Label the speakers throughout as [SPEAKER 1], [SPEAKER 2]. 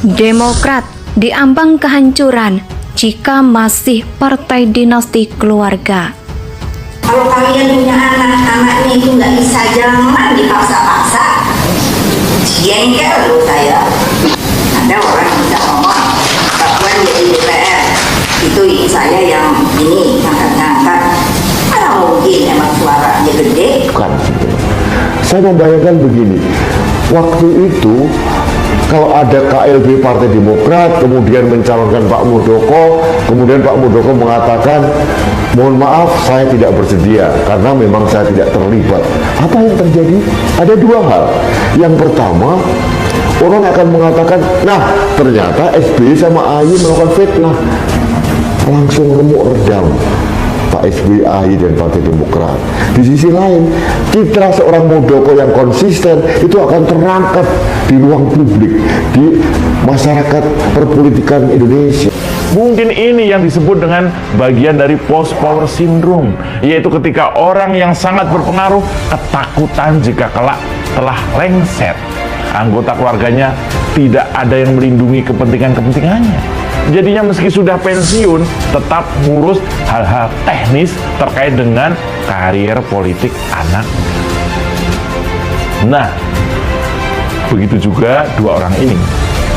[SPEAKER 1] Demokrat diambang kehancuran jika masih partai dinasti keluarga.
[SPEAKER 2] Kalau kalian punya anak-anaknya itu nggak bisa, jangan dipaksa-paksa. Jengkel loh saya. Ada orang yang bisa ngomong, Mbak Puan jadi DPR, itu saya yang ini, ngangkat-ngangkat. Mana mungkin emang suaranya gede?
[SPEAKER 3] Bukan. Saya membayangkan begini, waktu itu kalau ada KLB Partai Demokrat kemudian mencalonkan Pak Muldoko, kemudian Pak Muldoko mengatakan mohon maaf saya tidak bersedia karena memang saya tidak terlibat. Apa yang terjadi? Ada dua hal. Yang pertama, orang akan mengatakan, nah ternyata SBY sama AY melakukan fitnah. Langsung remuk redam Pak SBY, AY dan Partai Demokrat. Di sisi lain, citra seorang Muldoko yang konsisten itu akan terangkat di ruang publik, di masyarakat perpolitikan Indonesia.
[SPEAKER 4] Mungkin ini yang disebut dengan bagian dari post power syndrome, yaitu ketika orang yang sangat berpengaruh ketakutan jika kelak telah lengser, anggota keluarganya tidak ada yang melindungi kepentingannya. Jadinya meski sudah pensiun, tetap ngurus hal-hal teknis terkait dengan karier politik anak. Nah, begitu juga dua orang ini,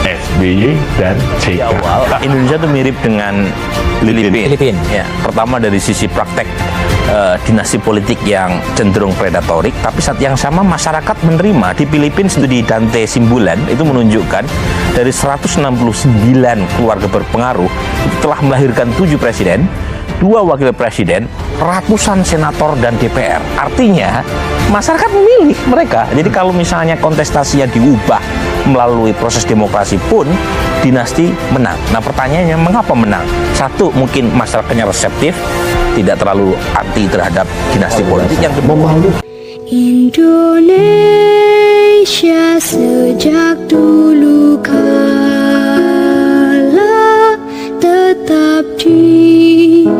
[SPEAKER 4] SBY dan JK.
[SPEAKER 5] Indonesia itu mirip dengan Filipina. Ya, pertama dari sisi praktek dinasti politik yang cenderung predatorik, tapi saat yang sama masyarakat menerima. Di Filipina studi Dante Simbulan itu menunjukkan dari 169 keluarga berpengaruh itu telah melahirkan 7 presiden, 2 wakil presiden, ratusan senator dan DPR. Artinya masyarakat memilih mereka. Jadi kalau misalnya kontestasinya diubah melalui proses demokrasi pun dinasti menang. Nah pertanyaannya mengapa menang? Satu, mungkin masyarakatnya reseptif, tidak terlalu anti terhadap dinasti politik. Yang kedua,
[SPEAKER 6] Indonesia sejak dulu kala tetap dipuja-puja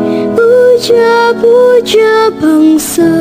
[SPEAKER 6] bangsa.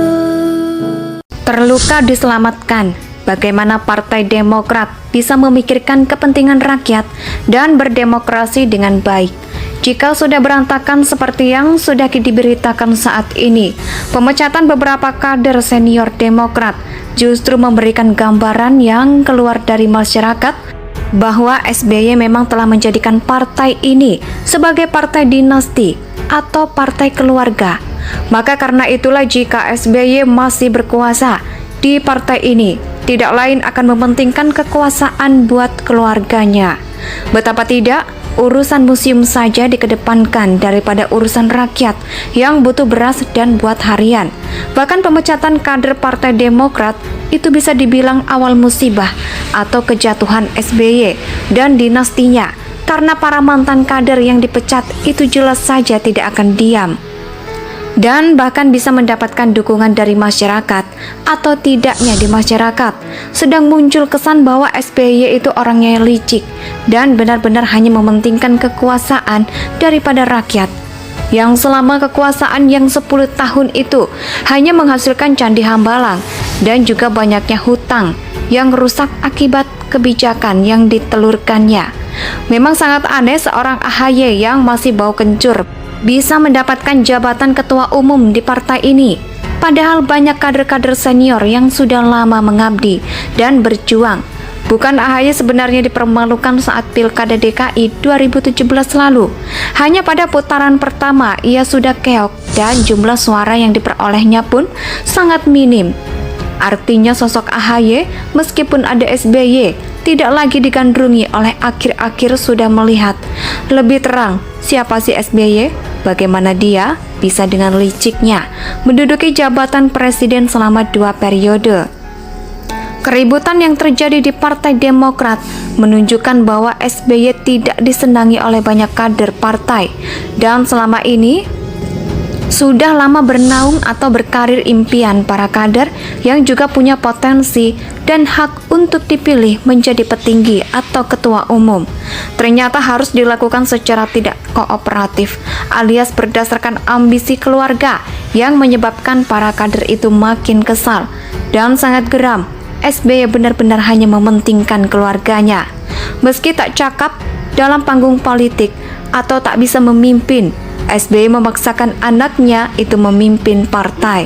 [SPEAKER 1] Terluka diselamatkan. Bagaimana Partai Demokrat bisa memikirkan kepentingan rakyat dan berdemokrasi dengan baik jika sudah berantakan seperti yang sudah diberitakan saat ini? Pemecatan beberapa kader senior Demokrat justru memberikan gambaran yang keluar dari masyarakat bahwa SBY memang telah menjadikan partai ini sebagai partai dinasti atau partai keluarga. Maka karena itulah jika SBY masih berkuasa di partai ini, tidak lain akan mementingkan kekuasaan buat keluarganya. Betapa tidak, urusan museum saja dikedepankan daripada urusan rakyat yang butuh beras dan buat harian. Bahkan pemecatan kader Partai Demokrat itu bisa dibilang awal musibah atau kejatuhan SBY dan dinastinya, karena para mantan kader yang dipecat itu jelas saja tidak akan diam dan bahkan bisa mendapatkan dukungan dari masyarakat atau tidaknya di masyarakat. Sedang muncul kesan bahwa SBY itu orangnya yang licik dan benar-benar hanya mementingkan kekuasaan daripada rakyat, yang selama kekuasaan yang 10 tahun itu hanya menghasilkan Candi Hambalang dan juga banyaknya hutang yang rusak akibat kebijakan yang ditelurkannya. Memang sangat aneh seorang AHY yang masih bau kencur bisa mendapatkan jabatan ketua umum di partai ini, padahal banyak kader-kader senior yang sudah lama mengabdi dan berjuang. Bukan AHY sebenarnya dipermalukan saat Pilkada DKI 2017 lalu. Hanya pada putaran pertama ia sudah keok dan jumlah suara yang diperolehnya pun sangat minim. Artinya sosok AHY meskipun ada SBY tidak lagi digandrungi oleh akhir-akhir sudah melihat lebih terang siapa sih SBY, bagaimana dia bisa dengan liciknya menduduki jabatan presiden selama 2 periode. Keributan yang terjadi di Partai Demokrat menunjukkan bahwa SBY tidak disenangi oleh banyak kader partai dan selama ini sudah lama bernaung atau berkarir impian para kader yang juga punya potensi dan hak untuk dipilih menjadi petinggi atau ketua umum. Ternyata harus dilakukan secara tidak kooperatif alias berdasarkan ambisi keluarga yang menyebabkan para kader itu makin kesal dan sangat geram. SBY benar-benar hanya mementingkan keluarganya. Meski tak cakap dalam panggung politik atau tak bisa memimpin, SBY memaksakan anaknya itu memimpin partai.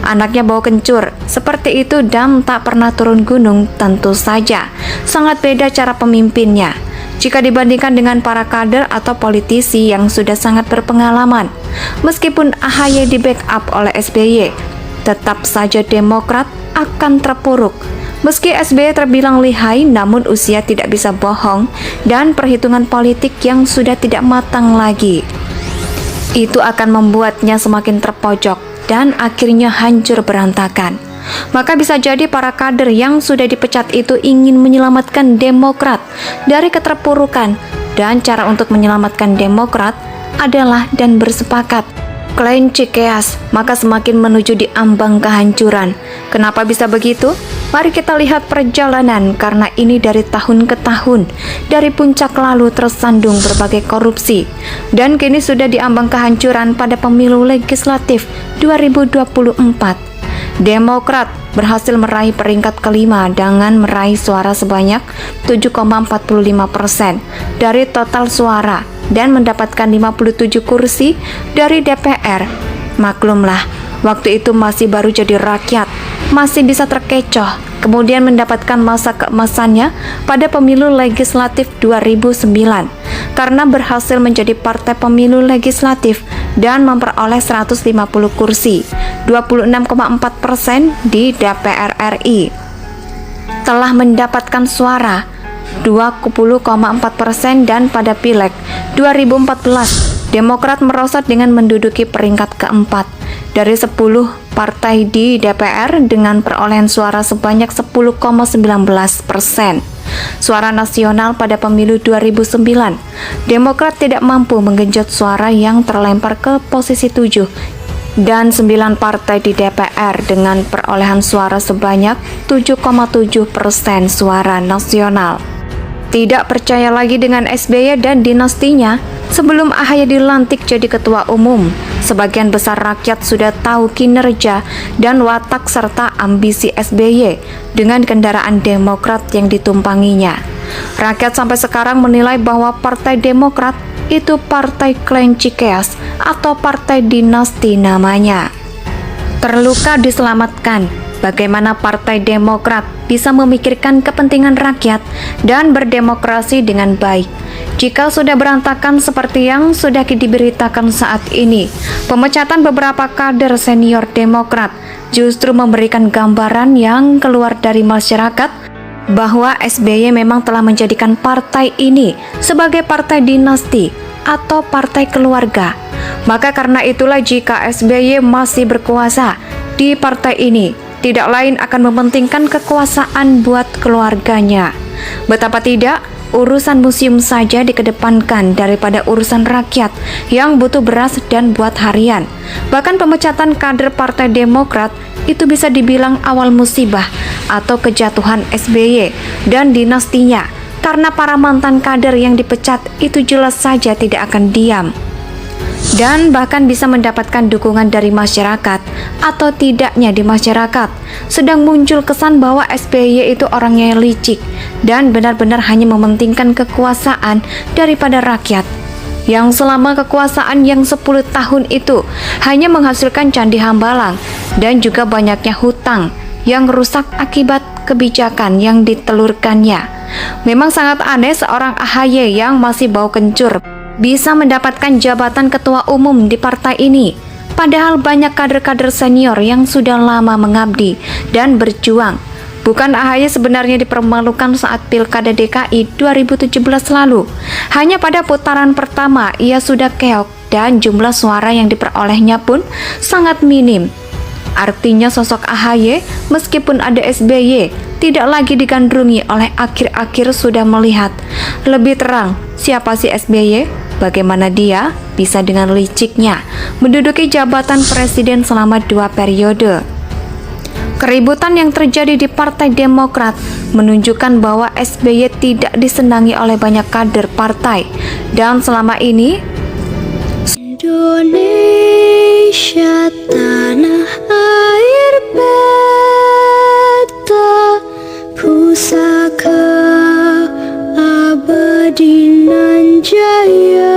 [SPEAKER 1] Anaknya bawa kencur, seperti itu dan tak pernah turun gunung, tentu saja sangat beda cara pemimpinnya jika dibandingkan dengan para kader atau politisi yang sudah sangat berpengalaman. Meskipun AHY di backup oleh SBY, tetap saja Demokrat akan terpuruk. Meski SBY terbilang lihai, namun usia tidak bisa bohong dan perhitungan politik yang sudah tidak matang lagi. Itu akan membuatnya semakin terpojok dan akhirnya hancur berantakan. Maka bisa jadi para kader yang sudah dipecat itu ingin menyelamatkan Demokrat dari keterpurukan, dan cara untuk menyelamatkan Demokrat adalah dan bersepakat Klein Cikeas, maka semakin menuju di ambang kehancuran. Kenapa bisa begitu? Mari kita lihat perjalanan, karena ini dari tahun ke tahun, dari puncak lalu tersandung berbagai korupsi, dan kini sudah di ambang kehancuran pada pemilu legislatif 2024. Demokrat berhasil meraih peringkat kelima dengan meraih suara sebanyak 7,45% dari total suara dan mendapatkan 57 kursi dari DPR. Maklumlah, waktu itu masih baru jadi rakyat, masih bisa terkecoh, kemudian mendapatkan masa keemasannya pada pemilu legislatif 2009 karena berhasil menjadi partai pemilu legislatif dan memperoleh 150 kursi, 26,4% di DPR RI. Telah mendapatkan suara 20,4% dan pada Pileg 2014 Demokrat merosot dengan menduduki peringkat keempat dari 10 partai di DPR dengan perolehan suara sebanyak 10,19%. Suara nasional pada pemilu 2009, Demokrat tidak mampu menggenjot suara yang terlempar ke posisi 7 dan 9 partai di DPR dengan perolehan suara sebanyak 7,7% suara nasional. Tidak percaya lagi dengan SBY dan dinastinya, sebelum AHY dilantik jadi ketua umum, sebagian besar rakyat sudah tahu kinerja dan watak serta ambisi SBY dengan kendaraan Demokrat yang ditumpanginya. Rakyat sampai sekarang menilai bahwa Partai Demokrat itu partai Klein Cikeas atau partai dinasti namanya. Terluka diselamatkan. Bagaimana Partai Demokrat bisa memikirkan kepentingan rakyat dan berdemokrasi dengan baik jika sudah berantakan seperti yang sudah diberitakan saat ini? Pemecatan beberapa kader senior Demokrat justru memberikan gambaran yang keluar dari masyarakat bahwa SBY memang telah menjadikan partai ini sebagai partai dinasti atau partai keluarga. Maka karena itulah jika SBY masih berkuasa di partai ini, tidak lain akan mementingkan kekuasaan buat keluarganya. Betapa tidak, urusan museum saja dikedepankan daripada urusan rakyat yang butuh beras dan buat harian. Bahkan pemecatan kader Partai Demokrat itu bisa dibilang awal musibah atau kejatuhan SBY dan dinastinya, karena para mantan kader yang dipecat itu jelas saja tidak akan diam dan bahkan bisa mendapatkan dukungan dari masyarakat atau tidaknya di masyarakat sedang muncul kesan bahwa SBY itu orangnya licik dan benar-benar hanya mementingkan kekuasaan daripada rakyat, yang selama kekuasaan yang 10 tahun itu hanya menghasilkan Candi Hambalang dan juga banyaknya hutang yang rusak akibat kebijakan yang ditelurkannya. Memang sangat aneh seorang AHY yang masih bau kencur bisa mendapatkan jabatan ketua umum di partai ini, padahal banyak kader-kader senior yang sudah lama mengabdi dan berjuang. Bukan AHY sebenarnya dipermalukan saat Pilkada DKI 2017 lalu. Hanya pada putaran pertama ia sudah keok dan jumlah suara yang diperolehnya pun sangat minim. Artinya sosok AHY meskipun ada SBY tidak lagi digandrungi oleh akhir-akhir sudah melihat lebih terang siapa sih SBY. Bagaimana dia bisa dengan liciknya menduduki jabatan presiden selama 2 periode. Keributan yang terjadi di Partai Demokrat menunjukkan bahwa SBY tidak disenangi oleh banyak kader partai, dan selama ini
[SPEAKER 6] Indonesia tanah air beta pusaka Adinan Jaya.